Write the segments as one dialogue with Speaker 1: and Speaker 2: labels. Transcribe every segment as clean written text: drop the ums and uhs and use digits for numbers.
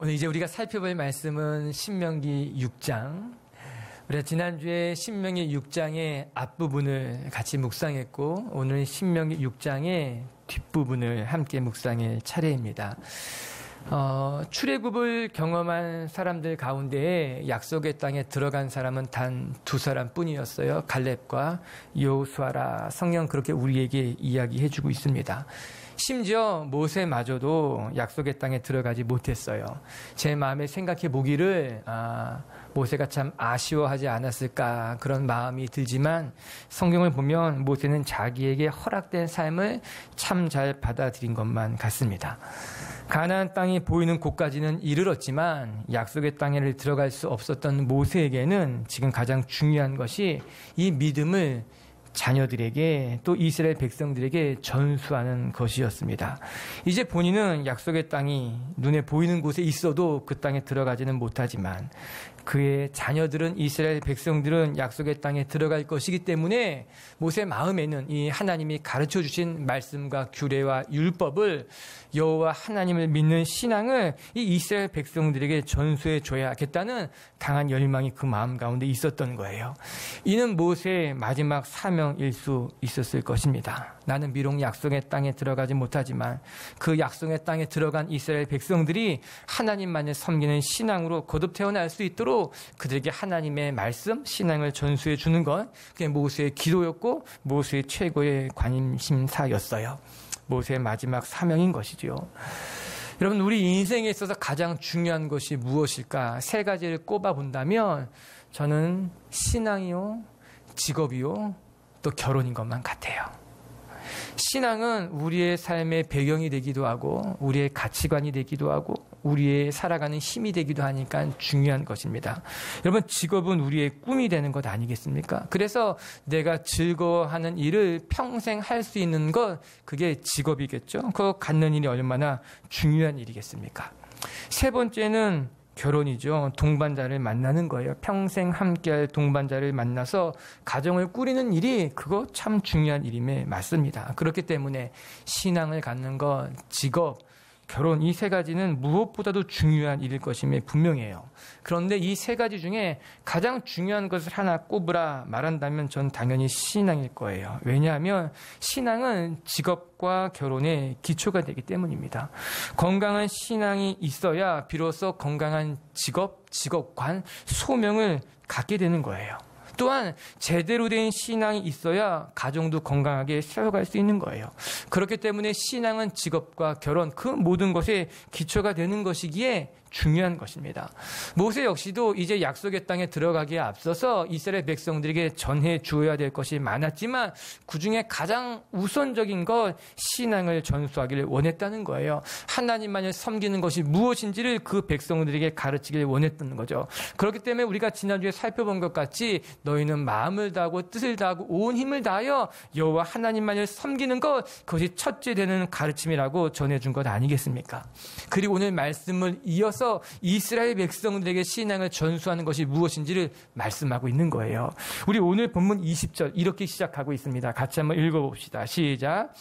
Speaker 1: 오늘 이제 우리가 살펴볼 말씀은 신명기 6장. 우리가 지난주에 신명기 6장의 앞부분을 같이 묵상했고, 오늘 신명기 6장의 뒷부분을 함께 묵상할 차례입니다. 출애굽을 경험한 사람들 가운데 약속의 땅에 들어간 사람은 단 두 사람뿐이었어요. 갈렙과 여호수아라. 성경 그렇게 우리에게 이야기해주고 있습니다. 심지어 모세마저도 약속의 땅에 들어가지 못했어요. 제 마음에 생각해 보기를 모세가 참 아쉬워하지 않았을까 그런 마음이 들지만, 성경을 보면 모세는 자기에게 허락된 삶을 참 잘 받아들인 것만 같습니다. 가나안 땅이 보이는 곳까지는 이르렀지만 약속의 땅에 들어갈 수 없었던 모세에게는 지금 가장 중요한 것이 이 믿음을 자녀들에게 또 이스라엘 백성들에게 전수하는 것이었습니다. 이제 본인은 약속의 땅이 눈에 보이는 곳에 있어도 그 땅에 들어가지는 못하지만 그의 자녀들은, 이스라엘 백성들은 약속의 땅에 들어갈 것이기 때문에 모세 마음에는 이 하나님이 가르쳐 주신 말씀과 규례와 율법을, 여호와 하나님을 믿는 신앙을 이 이스라엘 백성들에게 전수해 줘야겠다는 강한 열망이 그 마음 가운데 있었던 거예요. 이는 모세의 마지막 사명일 수 있었을 것입니다. 나는 비록 약속의 땅에 들어가지 못하지만 그 약속의 땅에 들어간 이스라엘 백성들이 하나님만을 섬기는 신앙으로 거듭 태어날 수 있도록 그들에게 하나님의 말씀, 신앙을 전수해 주는 것, 그게 모세의 기도였고 모세의 최고의 관심사였어요. 모세의 마지막 사명인 것이죠. 여러분, 우리 인생에 있어서 가장 중요한 것이 무엇일까? 세 가지를 꼽아본다면 저는 신앙이요, 직업이요, 또 결혼인 것만 같아요. 신앙은 우리의 삶의 배경이 되기도 하고 우리의 가치관이 되기도 하고 우리의 살아가는 힘이 되기도 하니까 중요한 것입니다. 여러분, 직업은 우리의 꿈이 되는 것 아니겠습니까? 그래서 내가 즐거워하는 일을 평생 할 수 있는 것, 그게 직업이겠죠. 그거 갖는 일이 얼마나 중요한 일이겠습니까? 세 번째는 결혼이죠. 동반자를 만나는 거예요. 평생 함께할 동반자를 만나서 가정을 꾸리는 일이, 그거 참 중요한 일임에 맞습니다. 그렇기 때문에 신앙을 갖는 것, 직업, 결혼, 이 세 가지는 무엇보다도 중요한 일일 것임에 분명해요. 그런데 이 세 가지 중에 가장 중요한 것을 하나 꼽으라 말한다면 전 당연히 신앙일 거예요. 왜냐하면 신앙은 직업과 결혼의 기초가 되기 때문입니다. 건강한 신앙이 있어야 비로소 건강한 직업, 직업관, 소명을 갖게 되는 거예요. 또한 제대로 된 신앙이 있어야 가정도 건강하게 세워갈 수 있는 거예요. 그렇기 때문에 신앙은 직업과 결혼, 그 모든 것에 기초가 되는 것이기에 중요한 것입니다. 모세 역시도 이제 약속의 땅에 들어가기에 앞서서 이스라엘 백성들에게 전해 주어야 될 것이 많았지만 그중에 가장 우선적인 것, 신앙을 전수하기를 원했다는 거예요. 하나님만을 섬기는 것이 무엇인지를 그 백성들에게 가르치길 원했던 거죠. 그렇기 때문에 우리가 지난주에 살펴본 것 같이 너희는 마음을 다하고 뜻을 다하고 온 힘을 다하여 여호와 하나님만을 섬기는 것, 그것이 첫째 되는 가르침이라고 전해준 것 아니겠습니까? 그리고 오늘 말씀을 이어서 이스라엘 백성들에게 신앙을 전수하는 것이 무엇인지를 말씀하고 있는 거예요. 우리 오늘 본문 20절 이렇게 시작하고 있습니다. 같이 한번 읽어봅시다. 시작.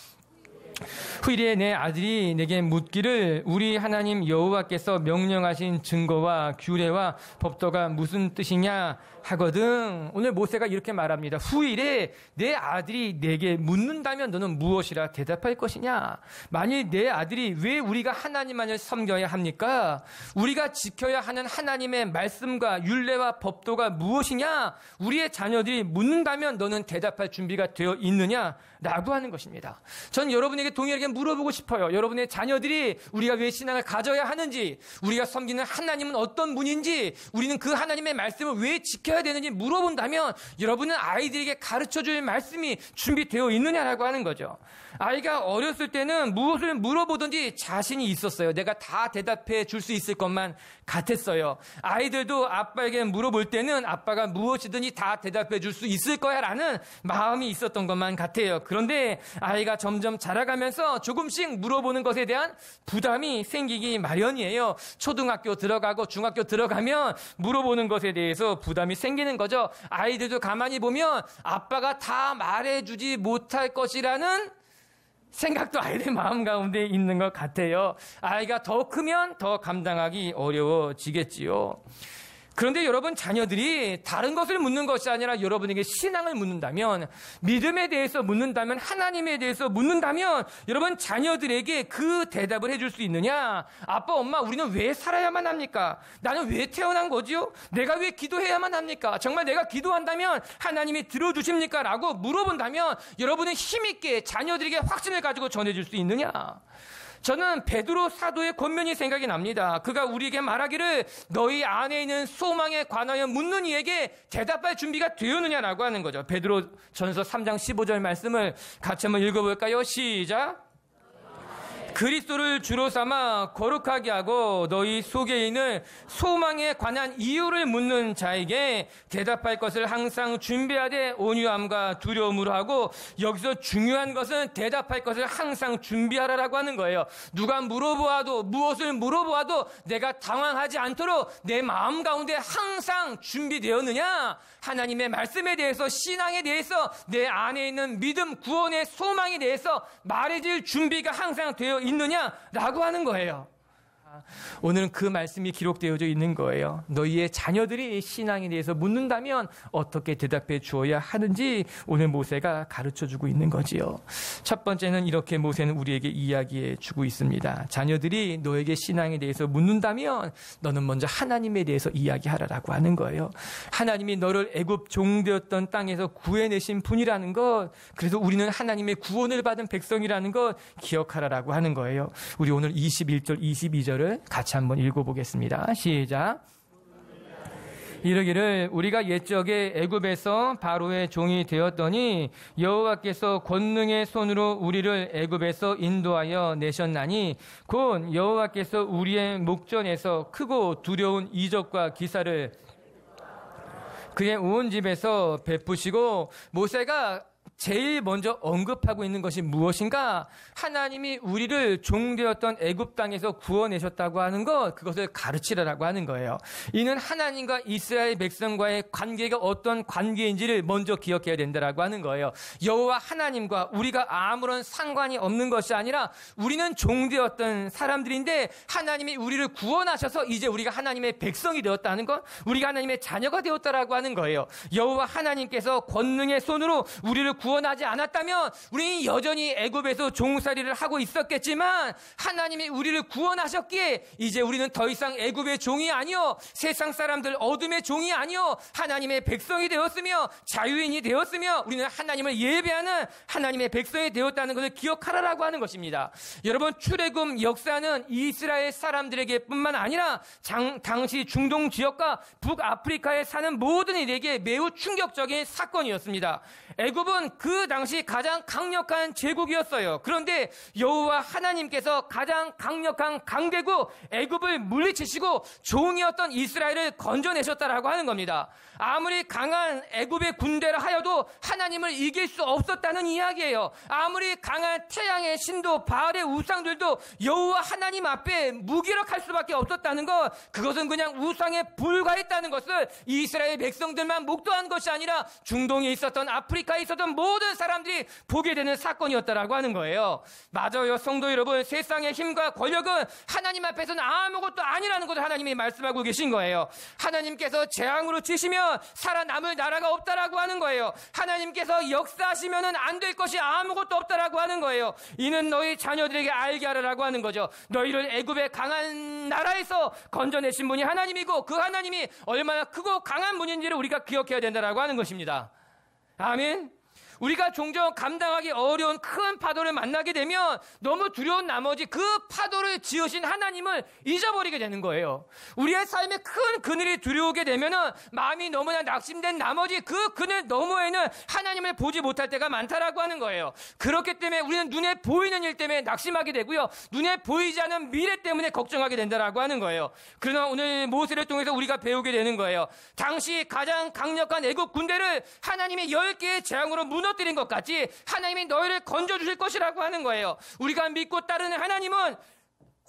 Speaker 1: 후일에 내 아들이 내게 묻기를 우리 하나님 여호와께서 명령하신 증거와 규례와 법도가 무슨 뜻이냐 하거든. 오늘 모세가 이렇게 말합니다. 후일에 내 아들이 내게 묻는다면 너는 무엇이라 대답할 것이냐? 만일 내 아들이 왜 우리가 하나님만을 섬겨야 합니까? 우리가 지켜야 하는 하나님의 말씀과 율례와 법도가 무엇이냐? 우리의 자녀들이 묻는다면 너는 대답할 준비가 되어 있느냐? 라고 하는 것입니다. 전 여러분에게 동일하게 물어보고 싶어요. 여러분의 자녀들이 우리가 왜 신앙을 가져야 하는지, 우리가 섬기는 하나님은 어떤 분인지, 우리는 그 하나님의 말씀을 왜 지켜야 되는지 물어본다면 여러분은 아이들에게 가르쳐줄 말씀이 준비되어 있느냐라고 하는 거죠. 아이가 어렸을 때는 무엇을 물어보든지 자신이 있었어요. 내가 다 대답해 줄 수 있을 것만 같았어요. 아이들도 아빠에게 물어볼 때는 아빠가 무엇이든지 다 대답해 줄 수 있을 거야 라는 마음이 있었던 것만 같아요. 그런데 아이가 점점 자라가면서 조금씩 물어보는 것에 대한 부담이 생기기 마련이에요. 초등학교 들어가고 중학교 들어가면 물어보는 것에 대해서 부담이 생기는 거죠. 아이들도 가만히 보면 아빠가 다 말해주지 못할 것이라는 생각도 아이들 마음 가운데 있는 것 같아요. 아이가 더 크면 더 감당하기 어려워지겠지요. 그런데 여러분, 자녀들이 다른 것을 묻는 것이 아니라 여러분에게 신앙을 묻는다면, 믿음에 대해서 묻는다면, 하나님에 대해서 묻는다면, 여러분 자녀들에게 그 대답을 해줄 수 있느냐? 아빠, 엄마, 우리는 왜 살아야만 합니까? 나는 왜 태어난 거지요? 내가 왜 기도해야만 합니까? 정말 내가 기도한다면 하나님이 들어주십니까? 라고 물어본다면 여러분은 힘있게 자녀들에게 확신을 가지고 전해줄 수 있느냐? 저는 베드로 사도의 권면이 생각이 납니다. 그가 우리에게 말하기를 너희 안에 있는 소망에 관하여 묻는 이에게 대답할 준비가 되었느냐라고 하는 거죠. 베드로 전서 3장 15절 말씀을 같이 한번 읽어볼까요? 시작. 그리스도를 주로 삼아 거룩하게 하고 너희 속에 있는 소망에 관한 이유를 묻는 자에게 대답할 것을 항상 준비하되 온유함과 두려움으로 하고, 여기서 중요한 것은 대답할 것을 항상 준비하라라고 하는 거예요. 누가 물어보아도, 무엇을 물어보아도 내가 당황하지 않도록 내 마음 가운데 항상 준비되었느냐? 하나님의 말씀에 대해서, 신앙에 대해서, 내 안에 있는 믿음, 구원의 소망에 대해서 말해줄 준비가 항상 되어 있느냐라고 하는 거예요. 오늘은 그 말씀이 기록되어져 있는 거예요. 너희의 자녀들이 신앙에 대해서 묻는다면 어떻게 대답해 주어야 하는지 오늘 모세가 가르쳐주고 있는 거지요. 첫 번째는 이렇게 모세는 우리에게 이야기해 주고 있습니다. 자녀들이 너에게 신앙에 대해서 묻는다면 너는 먼저 하나님에 대해서 이야기하라라고 하는 거예요. 하나님이 너를 애굽 종되었던 땅에서 구해내신 분이라는 것, 그래서 우리는 하나님의 구원을 받은 백성이라는 것 기억하라라고 하는 거예요. 우리 오늘 21절 22절을 같이 한번 읽어보겠습니다. 시작. 이르기를 우리가 옛적에 애굽에서 바로의 종이 되었더니 여호와께서 권능의 손으로 우리를 애굽에서 인도하여 내셨나니 곧 여호와께서 우리의 목전에서 크고 두려운 이적과 기사를 그의 온 집에서 베푸시고, 모세가 제일 먼저 언급하고 있는 것이 무엇인가? 하나님이 우리를 종되었던 애굽 땅에서 구원내셨다고 하는 것, 그것을 가르치라라고 하는 거예요. 이는 하나님과 이스라엘 백성과의 관계가 어떤 관계인지를 먼저 기억해야 된다라고 하는 거예요. 여호와 하나님과 우리가 아무런 상관이 없는 것이 아니라 우리는 종되었던 사람들인데 하나님이 우리를 구원하셔서 이제 우리가 하나님의 백성이 되었다는 것, 우리가 하나님의 자녀가 되었다라고 하는 거예요. 여호와 하나님께서 권능의 손으로 우리를 구원하지 않았다면 우리는 여전히 애굽에서 종살이를 하고 있었겠지만, 하나님이 우리를 구원하셨기에 이제 우리는 더 이상 애굽의 종이 아니요, 세상 사람들 어둠의 종이 아니요, 하나님의 백성이 되었으며 자유인이 되었으며 우리는 하나님을 예배하는 하나님의 백성이 되었다는 것을 기억하라라고 하는 것입니다. 여러분, 출애굽 역사는 이스라엘 사람들에게 뿐만 아니라 당시 중동 지역과 북아프리카에 사는 모든 이들에게 매우 충격적인 사건이었습니다. 애굽은 그 당시 가장 강력한 제국이었어요. 그런데 여호와 하나님께서 가장 강력한 강대국 애굽을 물리치시고 종이었던 이스라엘을 건져내셨다라고 하는 겁니다. 아무리 강한 애굽의 군대라 하여도 하나님을 이길 수 없었다는 이야기예요. 아무리 강한 태양의 신도 바알의 우상들도 여호와 하나님 앞에 무기력할 수밖에 없었다는 것, 그것은 그냥 우상에 불과했다는 것을 이스라엘 백성들만 목도한 것이 아니라 중동에 있었던, 아프리카에 있었던 모든 사람들이 보게 되는 사건이었다라고 하는 거예요. 맞아요, 성도 여러분. 세상의 힘과 권력은 하나님 앞에서는 아무것도 아니라는 것을 하나님이 말씀하고 계신 거예요. 하나님께서 재앙으로 치시면 살아남을 나라가 없다라고 하는 거예요. 하나님께서 역사하시면 안 될 것이 아무것도 없다라고 하는 거예요. 이는 너희 자녀들에게 알게 하라라고 하는 거죠. 너희를 애굽의 강한 나라에서 건져내신 분이 하나님이고, 그 하나님이 얼마나 크고 강한 분인지를 우리가 기억해야 된다라고 하는 것입니다. 아멘. 우리가 종종 감당하기 어려운 큰 파도를 만나게 되면 너무 두려운 나머지 그 파도를 지으신 하나님을 잊어버리게 되는 거예요. 우리의 삶에 큰 그늘이 들어오게 되면은 마음이 너무나 낙심된 나머지 그 그늘 너머에는 하나님을 보지 못할 때가 많다라고 하는 거예요. 그렇기 때문에 우리는 눈에 보이는 일 때문에 낙심하게 되고요, 눈에 보이지 않은 미래 때문에 걱정하게 된다라고 하는 거예요. 그러나 오늘 모세를 통해서 우리가 배우게 되는 거예요. 당시 가장 강력한 애국 군대를 하나님이 10개의 재앙으로 무너뜨린 것 같이 하나님이 너희를 건져주실 것이라고 하는 거예요. 우리가 믿고 따르는 하나님은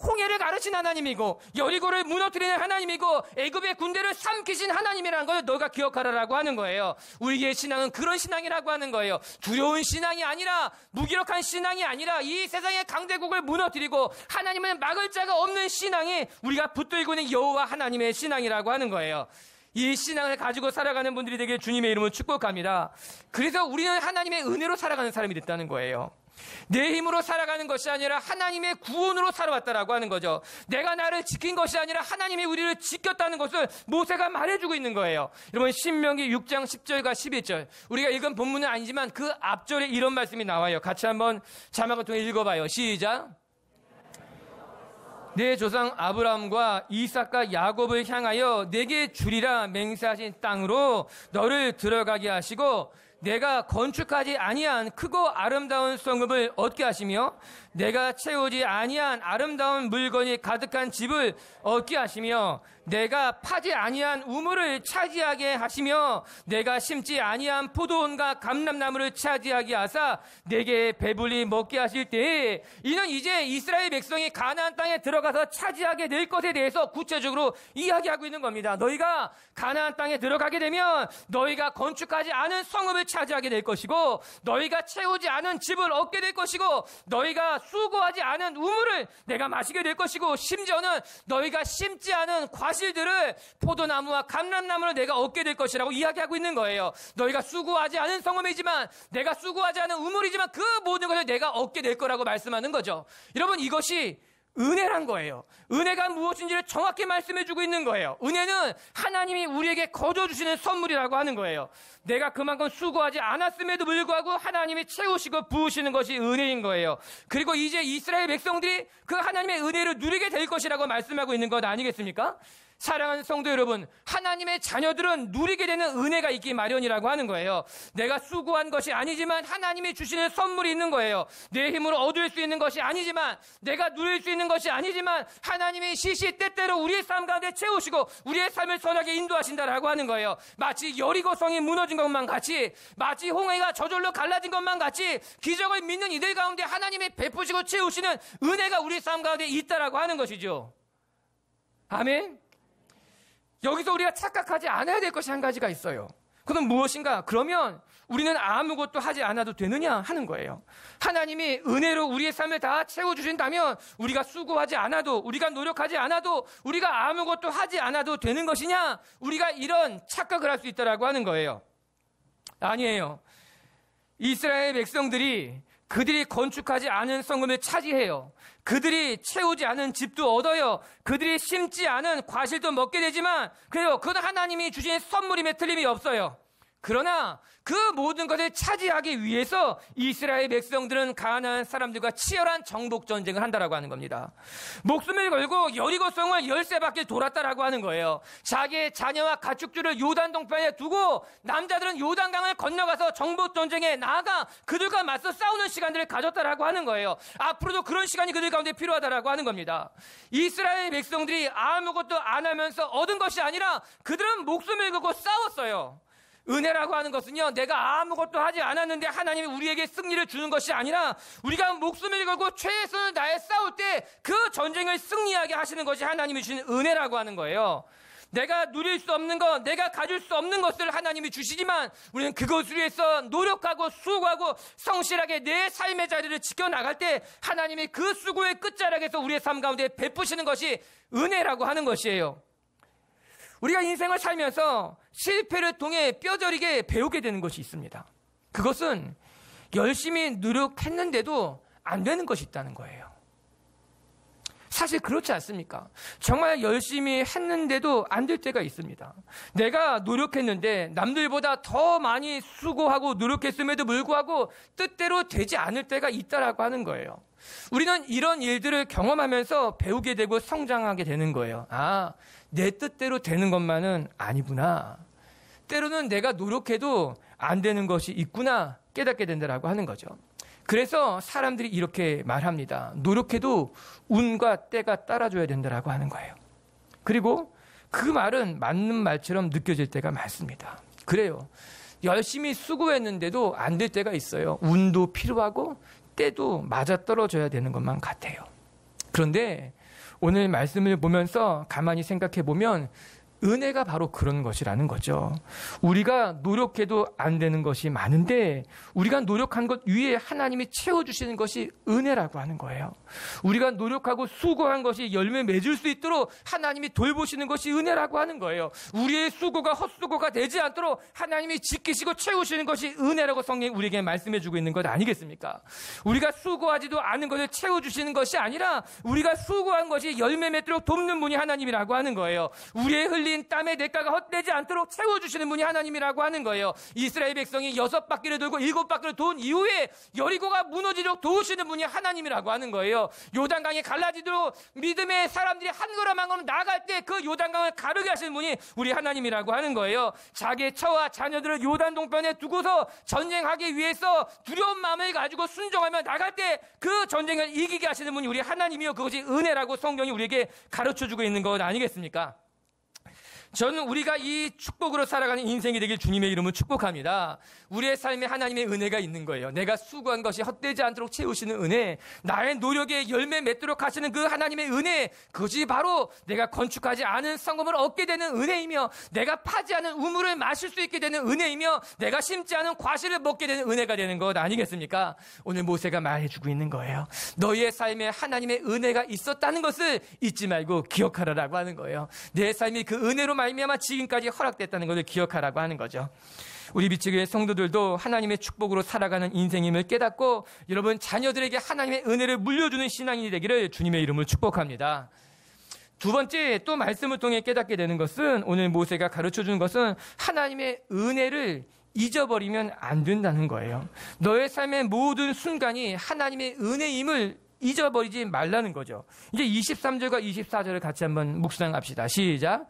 Speaker 1: 홍해를 가르친 하나님이고 여리고를 무너뜨리는 하나님이고 애굽의 군대를 삼키신 하나님이라는 걸 너희가 기억하라라고 하는 거예요. 우리의 신앙은 그런 신앙이라고 하는 거예요. 두려운 신앙이 아니라, 무기력한 신앙이 아니라, 이 세상의 강대국을 무너뜨리고 하나님을 막을 자가 없는 신앙이 우리가 붙들고 있는 여호와 하나님의 신앙이라고 하는 거예요. 이 신앙을 가지고 살아가는 분들이 되게 주님의 이름으로 축복합니다. 그래서 우리는 하나님의 은혜로 살아가는 사람이 됐다는 거예요. 내 힘으로 살아가는 것이 아니라 하나님의 구원으로 살아왔다라고 하는 거죠. 내가 나를 지킨 것이 아니라 하나님이 우리를 지켰다는 것을 모세가 말해주고 있는 거예요. 여러분, 신명기 6장 10절과 11절, 우리가 읽은 본문은 아니지만 그 앞절에 이런 말씀이 나와요. 같이 한번 자막을 통해 읽어봐요. 시작. 내 조상 아브라함과 이삭과 야곱을 향하여 내게 주리라 맹세하신 땅으로 너를 들어가게 하시고 내가 건축하지 아니한 크고 아름다운 성읍을 얻게 하시며 내가 채우지 아니한 아름다운 물건이 가득한 집을 얻게 하시며 내가 파지 아니한 우물을 차지하게 하시며 내가 심지 아니한 포도원과 감람나무를 차지하게 하사 내게 배불리 먹게 하실 때에 이는 이제 이스라엘 백성이 가나안 땅에 들어가서 차지하게 될 것에 대해서 구체적으로 이야기하고 있는 겁니다. 너희가 가나안 땅에 들어가게 되면 너희가 건축하지 않은 성읍을 차지하게 될 것이고 너희가 채우지 않은 집을 얻게 될 것이고 너희가 수고하지 않은 우물을 내가 마시게 될 것이고 심지어는 너희가 심지 않은 과실들을 포도나무와 감람나무를 내가 얻게 될 것이라고 이야기하고 있는 거예요. 너희가 수고하지 않은 성읍이지만 내가 수고하지 않은 우물이지만 그 모든 것을 내가 얻게 될 거라고 말씀하는 거죠. 여러분, 이것이 은혜란 거예요. 은혜가 무엇인지를 정확히 말씀해주고 있는 거예요. 은혜는 하나님이 우리에게 거둬주시는 선물이라고 하는 거예요. 내가 그만큼 수고하지 않았음에도 불구하고 하나님이 채우시고 부으시는 것이 은혜인 거예요. 그리고 이제 이스라엘 백성들이 그 하나님의 은혜를 누리게 될 것이라고 말씀하고 있는 것 아니겠습니까? 사랑하는 성도 여러분, 하나님의 자녀들은 누리게 되는 은혜가 있기 마련이라고 하는 거예요. 내가 수고한 것이 아니지만 하나님이 주시는 선물이 있는 거예요. 내 힘으로 얻을 수 있는 것이 아니지만, 내가 누릴 수 있는 것이 아니지만 하나님이 시시때때로 우리의 삶 가운데 채우시고 우리의 삶을 선하게 인도하신다라고 하는 거예요. 마치 여리고성이 무너진 것만 같이, 마치 홍해가 저절로 갈라진 것만 같이 기적을 믿는 이들 가운데 하나님이 베푸시고 채우시는 은혜가 우리의 삶 가운데 있다라고 하는 것이죠. 아멘. 여기서 우리가 착각하지 않아야 될 것이 한 가지가 있어요. 그건 무엇인가? 그러면 우리는 아무것도 하지 않아도 되느냐 하는 거예요. 하나님이 은혜로 우리의 삶을 다 채워주신다면 우리가 수고하지 않아도, 우리가 노력하지 않아도, 우리가 아무것도 하지 않아도 되는 것이냐? 우리가 이런 착각을 할 수 있다라고 하는 거예요. 아니에요. 이스라엘 백성들이 그들이 건축하지 않은 성읍을 차지해요. 그들이 채우지 않은 집도 얻어요. 그들이 심지 않은 과실도 먹게 되지만 그래요. 그건 하나님이 주신 선물임에 틀림이 없어요. 그러나 그 모든 것을 차지하기 위해서 이스라엘 백성들은 가나안 사람들과 치열한 정복 전쟁을 한다라고 하는 겁니다. 목숨을 걸고 여리고성을 13바퀴 돌았다라고 하는 거예요. 자기의 자녀와 가축들을 요단 동편에 두고 남자들은 요단강을 건너가서 정복 전쟁에 나아가 그들과 맞서 싸우는 시간들을 가졌다라고 하는 거예요. 앞으로도 그런 시간이 그들 가운데 필요하다라고 하는 겁니다. 이스라엘 백성들이 아무것도 안 하면서 얻은 것이 아니라 그들은 목숨을 걸고 싸웠어요. 은혜라고 하는 것은요, 내가 아무것도 하지 않았는데 하나님이 우리에게 승리를 주는 것이 아니라 우리가 목숨을 걸고 최선을 다해 싸울 때 그 전쟁을 승리하게 하시는 것이 하나님이 주시는 은혜라고 하는 거예요. 내가 누릴 수 없는 것, 내가 가질 수 없는 것을 하나님이 주시지만 우리는 그것을 위해서 노력하고 수고하고 성실하게 내 삶의 자리를 지켜나갈 때 하나님이 그 수고의 끝자락에서 우리의 삶 가운데 베푸시는 것이 은혜라고 하는 것이에요. 우리가 인생을 살면서 실패를 통해 뼈저리게 배우게 되는 것이 있습니다. 그것은 열심히 노력했는데도 안 되는 것이 있다는 거예요. 사실 그렇지 않습니까? 정말 열심히 했는데도 안 될 때가 있습니다. 내가 노력했는데 남들보다 더 많이 수고하고 노력했음에도 불구하고 뜻대로 되지 않을 때가 있다라고 하는 거예요. 우리는 이런 일들을 경험하면서 배우게 되고 성장하게 되는 거예요. 아, 내 뜻대로 되는 것만은 아니구나. 때로는 내가 노력해도 안 되는 것이 있구나 깨닫게 된다라고 하는 거죠. 그래서 사람들이 이렇게 말합니다. 노력해도 운과 때가 따라줘야 된다라고 하는 거예요. 그리고 그 말은 맞는 말처럼 느껴질 때가 많습니다. 그래요. 열심히 수고했는데도 안 될 때가 있어요. 운도 필요하고 때도 맞아떨어져야 되는 것만 같아요. 그런데 오늘 말씀을 보면서 가만히 생각해 보면 은혜가 바로 그런 것이라는 거죠. 우리가 노력해도 안 되는 것이 많은데 우리가 노력한 것 위에 하나님이 채워주시는 것이 은혜라고 하는 거예요. 우리가 노력하고 수고한 것이 열매 맺을 수 있도록 하나님이 돌보시는 것이 은혜라고 하는 거예요. 우리의 수고가 헛수고가 되지 않도록 하나님이 지키시고 채우시는 것이 은혜라고 성경이 우리에게 말씀해 주고 있는 것 아니겠습니까? 우리가 수고하지도 않은 것을 채워주시는 것이 아니라 우리가 수고한 것이 열매 맺도록 돕는 분이 하나님이라고 하는 거예요. 우리의 흘린 땀의 대가가 헛되지 않도록 채워주시는 분이 하나님이라고 하는 거예요. 이스라엘 백성이 6바퀴를 돌고 7바퀴를 돈 이후에 여리고가 무너지도록 도우시는 분이 하나님이라고 하는 거예요. 요단강이 갈라지도록 믿음의 사람들이 한 걸음 한 걸음 나아갈 때 그 요단강을 가르게 하시는 분이 우리 하나님이라고 하는 거예요. 자기의 처와 자녀들을 요단 동편에 두고서 전쟁하기 위해서 두려운 마음을 가지고 순종하며 나갈 때 그 전쟁을 이기게 하시는 분이 우리 하나님이요, 그것이 은혜라고 성경이 우리에게 가르쳐주고 있는 것 아니겠습니까? 저는 우리가 이 축복으로 살아가는 인생이 되길 주님의 이름으로 축복합니다. 우리의 삶에 하나님의 은혜가 있는 거예요. 내가 수고한 것이 헛되지 않도록 채우시는 은혜, 나의 노력에 열매 맺도록 하시는 그 하나님의 은혜, 그것이 바로 내가 건축하지 않은 성금을 얻게 되는 은혜이며, 내가 파지 않은 우물을 마실 수 있게 되는 은혜이며, 내가 심지 않은 과실을 먹게 되는 은혜가 되는 것 아니겠습니까? 오늘 모세가 말해주고 있는 거예요. 너희의 삶에 하나님의 은혜가 있었다는 것을 잊지 말고 기억하라라고 하는 거예요. 내 삶이 그 은혜로 말미암아 지금까지 허락됐다는 것을 기억하라고 하는 거죠. 우리 미치교회 성도들도 하나님의 축복으로 살아가는 인생임을 깨닫고 여러분 자녀들에게 하나님의 은혜를 물려주는 신앙인이 되기를 주님의 이름으로 축복합니다. 두 번째, 또 말씀을 통해 깨닫게 되는 것은, 오늘 모세가 가르쳐주는 것은 하나님의 은혜를 잊어버리면 안 된다는 거예요. 너의 삶의 모든 순간이 하나님의 은혜임을 잊어버리지 말라는 거죠. 이제 23절과 24절을 같이 한번 묵상합시다. 시작.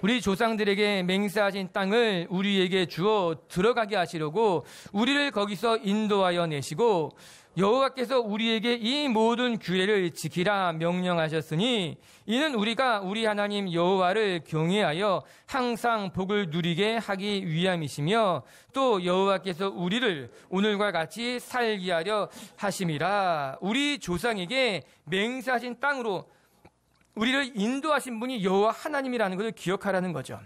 Speaker 1: 우리 조상들에게 맹세하신 땅을 우리에게 주어 들어가게 하시려고 우리를 거기서 인도하여 내시고 여호와께서 우리에게 이 모든 규례를 지키라 명령하셨으니 이는 우리가 우리 하나님 여호와를 경외하여 항상 복을 누리게 하기 위함이시며 또 여호와께서 우리를 오늘과 같이 살게 하려 하심이라. 우리 조상에게 맹세하신 땅으로 우리를 인도하신 분이 여호와 하나님이라는 것을 기억하라는 거죠.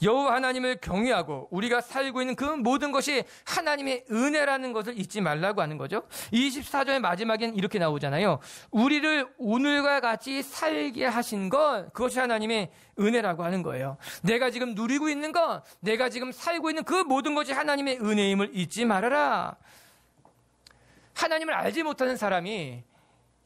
Speaker 1: 여호와 하나님을 경외하고 우리가 살고 있는 그 모든 것이 하나님의 은혜라는 것을 잊지 말라고 하는 거죠. 24절 마지막엔 이렇게 나오잖아요. 우리를 오늘과 같이 살게 하신 것, 그것이 하나님의 은혜라고 하는 거예요. 내가 지금 누리고 있는 것, 내가 지금 살고 있는 그 모든 것이 하나님의 은혜임을 잊지 말아라. 하나님을 알지 못하는 사람이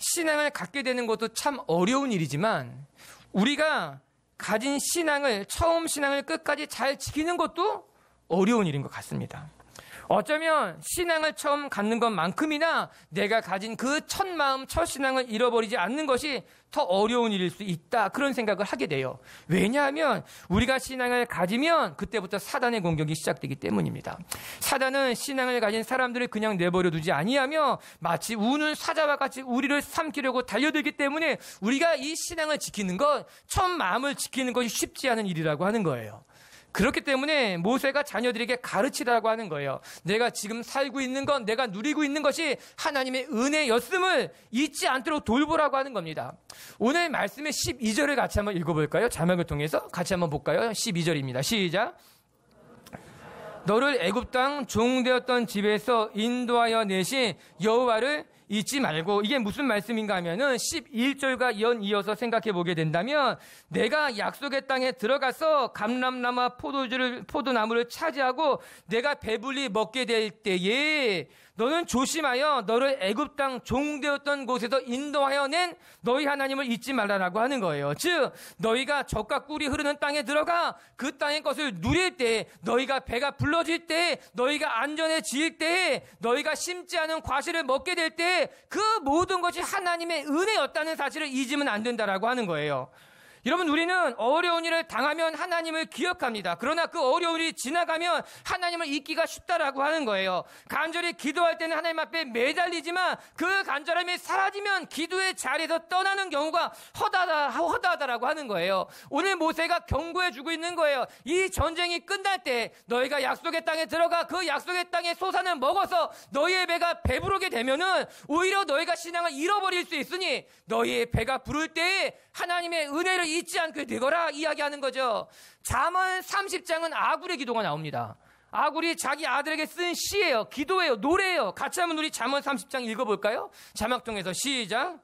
Speaker 1: 신앙을 갖게 되는 것도 참 어려운 일이지만 우리가 가진 신앙을, 처음 신앙을 끝까지 잘 지키는 것도 어려운 일인 것 같습니다. 어쩌면 신앙을 처음 갖는 것만큼이나 내가 가진 그 첫 마음, 첫 신앙을 잃어버리지 않는 것이 더 어려운 일일 수 있다, 그런 생각을 하게 돼요. 왜냐하면 우리가 신앙을 가지면 그때부터 사단의 공격이 시작되기 때문입니다. 사단은 신앙을 가진 사람들을 그냥 내버려 두지 아니하며 마치 우는 사자와 같이 우리를 삼키려고 달려들기 때문에 우리가 이 신앙을 지키는 것, 첫 마음을 지키는 것이 쉽지 않은 일이라고 하는 거예요. 그렇기 때문에 모세가 자녀들에게 가르치라고 하는 거예요. 내가 지금 살고 있는 건, 내가 누리고 있는 것이 하나님의 은혜였음을 잊지 않도록 돌보라고 하는 겁니다. 오늘 말씀의 12절을 같이 한번 읽어볼까요? 자막을 통해서 같이 한번 볼까요? 12절입니다. 시작. 너를 애굽 땅 종되었던 집에서 인도하여 내신 여호와를 잊지 말고, 이게 무슨 말씀인가 하면은 11절과 연이어서 생각해 보게 된다면, 내가 약속의 땅에 들어가서 감람나무와 포도나무를 차지하고 내가 배불리 먹게 될 때에 너는 조심하여 너를 애굽 땅 종되었던 곳에서 인도하여 낸 너희 하나님을 잊지 말라라고 하는 거예요. 즉 너희가 젖과 꿀이 흐르는 땅에 들어가 그 땅의 것을 누릴 때, 너희가 배가 불러질 때, 너희가 안전해질 때, 너희가 심지 않은 과실을 먹게 될 때 그 모든 것이 하나님의 은혜였다는 사실을 잊으면 안 된다라고 하는 거예요. 여러분, 우리는 어려운 일을 당하면 하나님을 기억합니다. 그러나 그 어려운 일이 지나가면 하나님을 잊기가 쉽다라고 하는 거예요. 간절히 기도할 때는 하나님 앞에 매달리지만 그 간절함이 사라지면 기도의 자리에서 떠나는 경우가 허다하다라고 하는 거예요. 오늘 모세가 경고해 주고 있는 거예요. 이 전쟁이 끝날 때 너희가 약속의 땅에 들어가 그 약속의 땅의 소산을 먹어서 너희의 배가 배부르게 되면은 오히려 너희가 신앙을 잃어버릴 수 있으니 너희의 배가 부를 때에 하나님의 은혜를 잊지 않게 되거라 이야기하는 거죠. 잠언 30장은 아굴의 기도가 나옵니다. 아굴이 자기 아들에게 쓴 시예요. 기도예요. 노래예요. 같이 한번 우리 잠언 30장 읽어볼까요? 자막통에서 시작.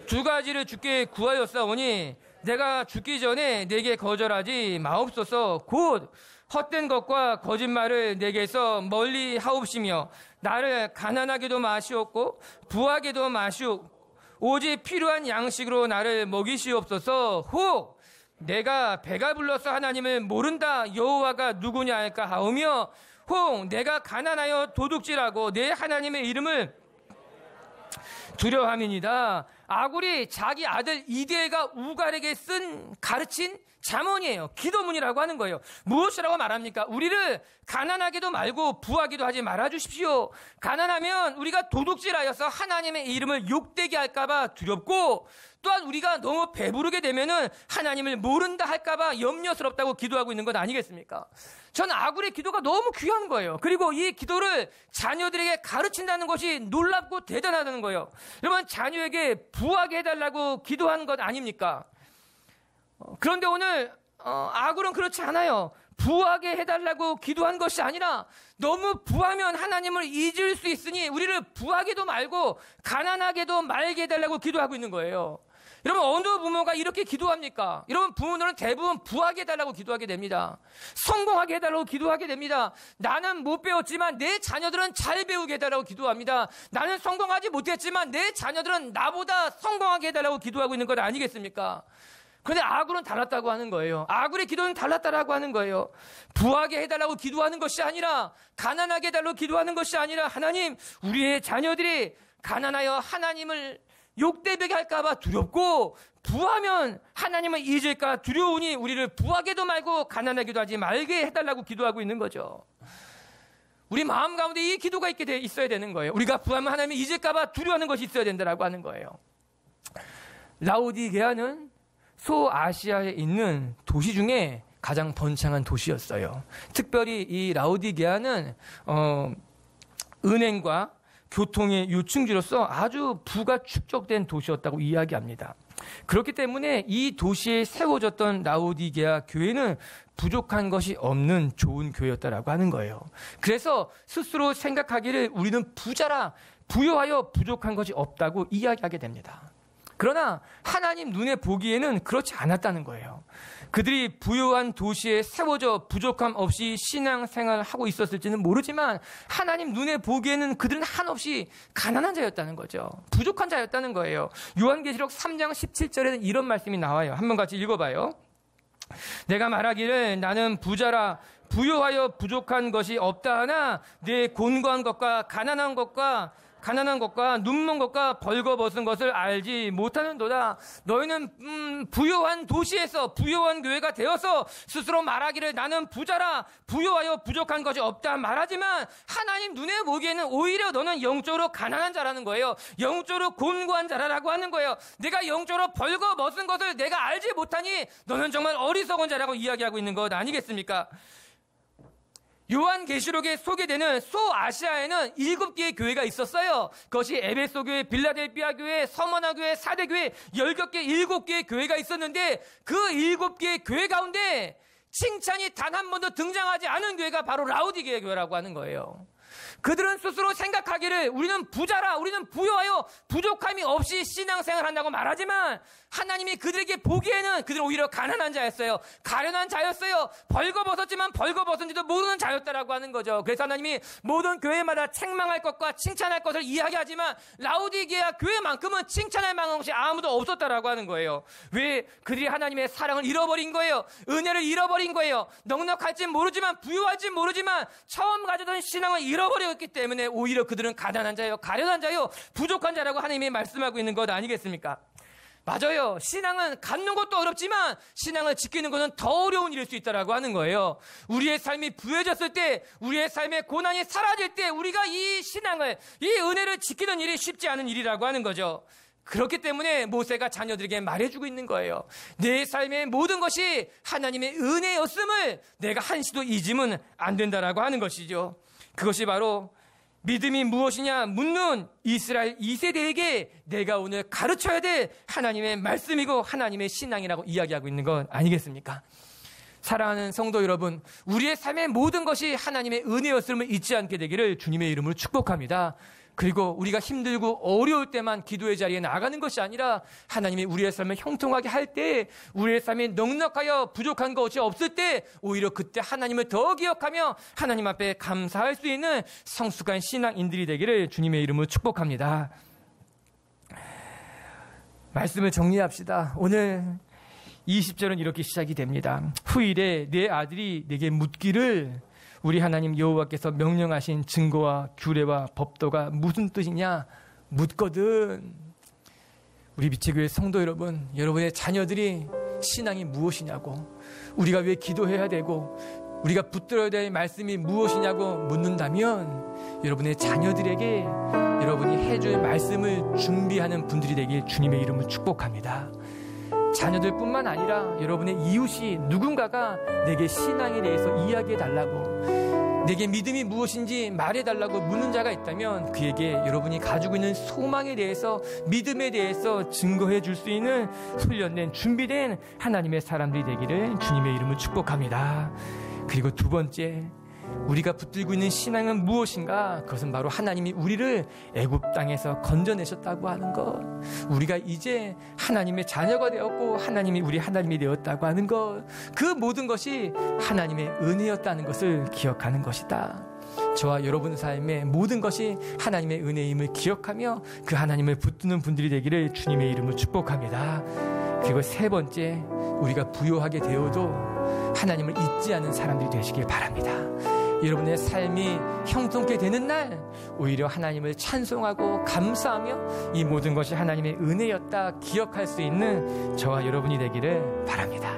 Speaker 1: 두 가지를 주께 구하였사오니 내가 죽기 전에 내게 거절하지 마옵소서. 곧 헛된 것과 거짓말을 내게서 멀리 하옵시며 나를 가난하게도 마시옵고 부하게도 마시옵고 오직 필요한 양식으로 나를 먹이시옵소서. 혹 내가 배가 불러서 하나님을 모른다 여호와가 누구냐 할까 하오며 혹 내가 가난하여 도둑질하고 내 하나님의 이름을 두려워함이니이다. 아굴이 자기 아들 이디엘과 우갈에게 가르친 잠언이에요. 기도문이라고 하는 거예요. 무엇이라고 말합니까? 우리를 가난하게도 말고 부하기도 하지 말아주십시오. 가난하면 우리가 도둑질하여서 하나님의 이름을 욕되게 할까봐 두렵고 또한 우리가 너무 배부르게 되면은 하나님을 모른다 할까봐 염려스럽다고 기도하고 있는 것 아니겠습니까? 전 아굴의 기도가 너무 귀한 거예요. 그리고 이 기도를 자녀들에게 가르친다는 것이 놀랍고 대단하다는 거예요. 여러분, 자녀에게 부하게 해달라고 기도하는 것 아닙니까? 그런데 오늘 아굴은 그렇지 않아요. 부하게 해달라고 기도한 것이 아니라 너무 부하면 하나님을 잊을 수 있으니 우리를 부하게도 말고 가난하게도 말게 해달라고 기도하고 있는 거예요. 여러분, 어느 부모가 이렇게 기도합니까? 여러분, 부모들은 대부분 부하게 해달라고 기도하게 됩니다. 성공하게 해달라고 기도하게 됩니다. 나는 못 배웠지만 내 자녀들은 잘 배우게 해달라고 기도합니다. 나는 성공하지 못했지만 내 자녀들은 나보다 성공하게 해달라고 기도하고 있는 것 아니겠습니까? 그런데 아굴은 달랐다고 하는 거예요. 아굴의 기도는 달랐다라고 하는 거예요. 부하게 해달라고 기도하는 것이 아니라 가난하게 해달라고 기도하는 것이 아니라 하나님, 우리의 자녀들이 가난하여 하나님을 욕되게 할까봐 두렵고 부하면 하나님을 잊을까 두려우니 우리를 부하게도 말고 가난하게도 하지 말게 해달라고 기도하고 있는 거죠. 우리 마음 가운데 이 기도가 있어야 되는 거예요. 우리가 부하면 하나님을 잊을까봐 두려워하는 것이 있어야 된다라고 하는 거예요. 라오디게아는 소아시아에 있는 도시 중에 가장 번창한 도시였어요. 특별히 이 라오디게아는 은행과 교통의 요충지로서 아주 부가 축적된 도시였다고 이야기합니다. 그렇기 때문에 이 도시에 세워졌던 라오디게아 교회는 부족한 것이 없는 좋은 교회였다라고 하는 거예요. 그래서 스스로 생각하기를 우리는 부자라 부유하여 부족한 것이 없다고 이야기하게 됩니다. 그러나 하나님 눈에 보기에는 그렇지 않았다는 거예요. 그들이 부유한 도시에 세워져 부족함 없이 신앙생활을 하고 있었을지는 모르지만 하나님 눈에 보기에는 그들은 한없이 가난한 자였다는 거죠. 부족한 자였다는 거예요. 요한계시록 3장 17절에는 이런 말씀이 나와요. 한번 같이 읽어봐요. 내가 말하기를 나는 부자라 부유하여 부족한 것이 없다 하나 내 곤고한 것과 가난한 것과 눈먼 것과 벌거벗은 것을 알지 못하는도다. 너희는 부유한 도시에서 부유한 교회가 되어서 스스로 말하기를 나는 부자라 부유하여 부족한 것이 없다 말하지만 하나님 눈에 보기에는 오히려 너는 영적으로 가난한 자라는 거예요. 영적으로 곤고한 자라라고 하는 거예요. 내가 영적으로 벌거벗은 것을 내가 알지 못하니 너는 정말 어리석은 자라고 이야기하고 있는 것 아니겠습니까? 요한계시록에 소개되는 소아시아에는 7개의 교회가 있었어요. 그것이 에베소 교회, 빌라델피아 교회, 서머나 교회, 사대 교회, 10개, 7개의 교회가 있었는데 그 7개의 교회 가운데 칭찬이 단 한 번도 등장하지 않은 교회가 바로 라오디게아 교회라고 하는 거예요. 그들은 스스로 생각하기를 우리는 부자라 우리는 부유하여 부족함이 없이 신앙생활 한다고 말하지만 하나님이 그들에게 보기에는 그들은 오히려 가난한 자였어요. 가련한 자였어요. 벌거벗었지만 벌거벗은지도 모르는 자였다라고 하는 거죠. 그래서 하나님이 모든 교회마다 책망할 것과 칭찬할 것을 이야기하지만 라오디게아 교회만큼은 칭찬할 만한 것이 아무도 없었다라고 하는 거예요. 왜? 그들이 하나님의 사랑을 잃어버린 거예요. 은혜를 잃어버린 거예요. 넉넉할지 모르지만 부유할지 모르지만 처음 가졌던 신앙을 잃어버렸기 때문에 오히려 그들은 가난한 자요, 가련한 자요, 부족한 자라고 하나님이 말씀하고 있는 것 아니겠습니까? 맞아요. 신앙은 갖는 것도 어렵지만 신앙을 지키는 것은 더 어려운 일일 수 있다라고 하는 거예요. 우리의 삶이 부해졌을 때, 우리의 삶의 고난이 사라질 때 우리가 이 신앙을, 이 은혜를 지키는 일이 쉽지 않은 일이라고 하는 거죠. 그렇기 때문에 모세가 자녀들에게 말해주고 있는 거예요. 내 삶의 모든 것이 하나님의 은혜였음을 내가 한시도 잊으면 안 된다라고 하는 것이죠. 그것이 바로 믿음이 무엇이냐 묻는 이스라엘 2세대에게 내가 오늘 가르쳐야 될 하나님의 말씀이고 하나님의 신앙이라고 이야기하고 있는 건 아니겠습니까? 사랑하는 성도 여러분, 우리의 삶의 모든 것이 하나님의 은혜였음을 잊지 않게 되기를 주님의 이름으로 축복합니다. 그리고 우리가 힘들고 어려울 때만 기도의 자리에 나가는 것이 아니라 하나님이 우리의 삶을 형통하게 할 때, 우리의 삶이 넉넉하여 부족한 것이 없을 때 오히려 그때 하나님을 더 기억하며 하나님 앞에 감사할 수 있는 성숙한 신앙인들이 되기를 주님의 이름으로 축복합니다. 말씀을 정리합시다. 오늘 20절은 이렇게 시작이 됩니다. 후일에 내 아들이 내게 묻기를 우리 하나님 여호와께서 명령하신 증거와 규례와 법도가 무슨 뜻이냐 묻거든. 우리 미치교회 성도 여러분, 여러분의 자녀들이 신앙이 무엇이냐고, 우리가 왜 기도해야 되고 우리가 붙들어야 될 말씀이 무엇이냐고 묻는다면 여러분의 자녀들에게 여러분이 해줄 말씀을 준비하는 분들이 되길 주님의 이름을 축복합니다. 자녀들뿐만 아니라 여러분의 이웃이 누군가가 내게 신앙에 대해서 이야기해달라고, 내게 믿음이 무엇인지 말해달라고 묻는 자가 있다면 그에게 여러분이 가지고 있는 소망에 대해서, 믿음에 대해서 증거해 줄 수 있는 훈련된 준비된 하나님의 사람들이 되기를 주님의 이름을 축복합니다. 그리고 두 번째, 우리가 붙들고 있는 신앙은 무엇인가? 그것은 바로 하나님이 우리를 애굽 땅에서 건져내셨다고 하는 것, 우리가 이제 하나님의 자녀가 되었고 하나님이 우리 하나님이 되었다고 하는 것, 그 모든 것이 하나님의 은혜였다는 것을 기억하는 것이다. 저와 여러분 삶의 모든 것이 하나님의 은혜임을 기억하며 그 하나님을 붙드는 분들이 되기를 주님의 이름으로 축복합니다. 그리고 세 번째, 우리가 부요하게 되어도 하나님을 잊지 않은 사람들이 되시길 바랍니다. 여러분의 삶이 형통케 되는 날 오히려 하나님을 찬송하고 감사하며 이 모든 것이 하나님의 은혜였다 기억할 수 있는 저와 여러분이 되기를 바랍니다.